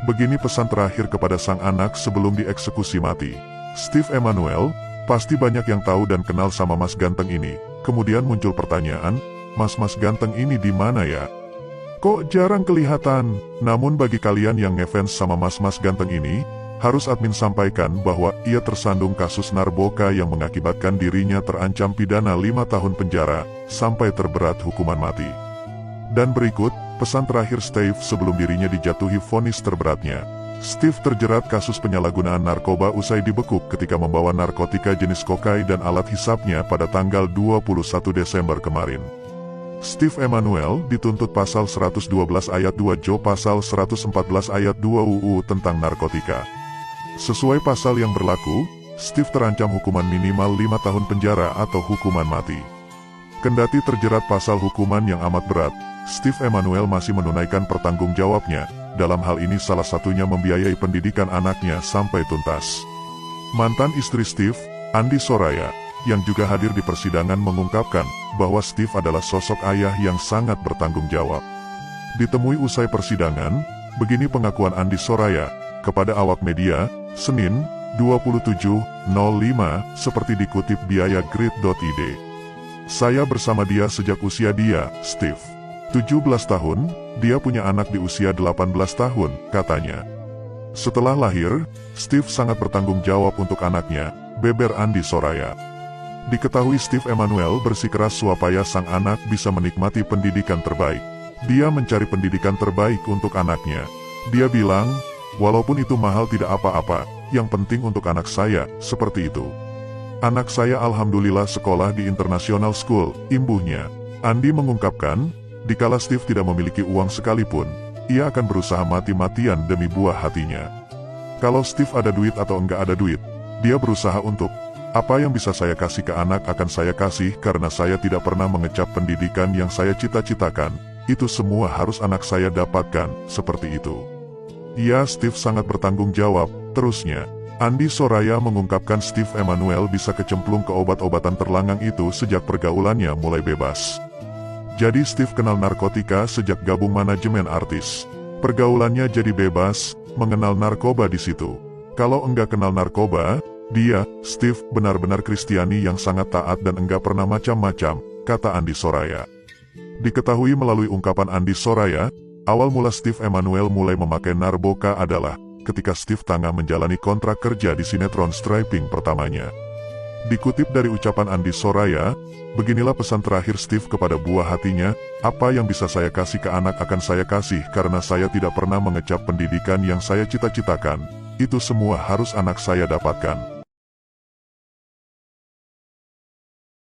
Begini pesan terakhir kepada sang anak sebelum dieksekusi mati. Steve Emanuel, pasti banyak yang tahu dan kenal sama Mas Ganteng ini. Kemudian muncul pertanyaan, Mas Ganteng ini di mana ya? Kok jarang kelihatan? Namun bagi kalian yang ngefans sama Mas Ganteng ini, harus admin sampaikan bahwa ia tersandung kasus narkoba yang mengakibatkan dirinya terancam pidana 5 tahun penjara, sampai terberat hukuman mati. Dan berikut, pesan terakhir Steve sebelum dirinya dijatuhi vonis terberatnya. Steve terjerat kasus penyalahgunaan narkoba usai dibekuk ketika membawa narkotika jenis kokain dan alat hisapnya pada tanggal 21 Desember kemarin. Steve Emanuel dituntut pasal 112 ayat 2 Jo pasal 114 ayat 2 UU tentang narkotika. Sesuai pasal yang berlaku, Steve terancam hukuman minimal 5 tahun penjara atau hukuman mati. Kendati terjerat pasal hukuman yang amat berat, Steve Emanuel masih menunaikan pertanggungjawabnya, dalam hal ini salah satunya membiayai pendidikan anaknya sampai tuntas. Mantan istri Steve, Andi Soraya, yang juga hadir di persidangan mengungkapkan bahwa Steve adalah sosok ayah yang sangat bertanggung jawab. Ditemui usai persidangan, begini pengakuan Andi Soraya kepada awak media, Senin, 27.05, seperti dikutip biaya grid.id. Saya bersama dia sejak usia dia, Steve, 17 tahun, dia punya anak di usia 18 tahun, katanya. Setelah lahir, Steve sangat bertanggung jawab untuk anaknya, beber Andi Soraya. Diketahui Steve Emanuel bersikeras supaya sang anak bisa menikmati pendidikan terbaik. Dia mencari pendidikan terbaik untuk anaknya. Dia bilang, walaupun itu mahal tidak apa-apa, yang penting untuk anak saya, seperti itu. Anak saya alhamdulillah sekolah di International School, imbuhnya. Andi mengungkapkan, dikala Steve tidak memiliki uang sekalipun, ia akan berusaha mati-matian demi buah hatinya. Kalau Steve ada duit atau enggak ada duit, dia berusaha untuk, apa yang bisa saya kasih ke anak akan saya kasih karena saya tidak pernah mengecap pendidikan yang saya cita-citakan. Itu semua harus anak saya dapatkan, seperti itu. Ya, Steve sangat bertanggung jawab, terusnya. Andi Soraya mengungkapkan Steve Emanuel bisa kecemplung ke obat-obatan terlangang itu sejak pergaulannya mulai bebas. Jadi Steve kenal narkotika sejak gabung manajemen artis. Pergaulannya jadi bebas, mengenal narkoba di situ. Kalau enggak kenal narkoba, dia, Steve, benar-benar Kristiani yang sangat taat dan enggak pernah macam-macam, kata Andi Soraya. Diketahui melalui ungkapan Andi Soraya, awal mula Steve Emanuel mulai memakai narkoba adalah ketika Steve tengah menjalani kontrak kerja di sinetron stripping pertamanya. Dikutip dari ucapan Andi Soraya, beginilah pesan terakhir Steve kepada buah hatinya, apa yang bisa saya kasih ke anak akan saya kasih karena saya tidak pernah mengecap pendidikan yang saya cita-citakan, itu semua harus anak saya dapatkan.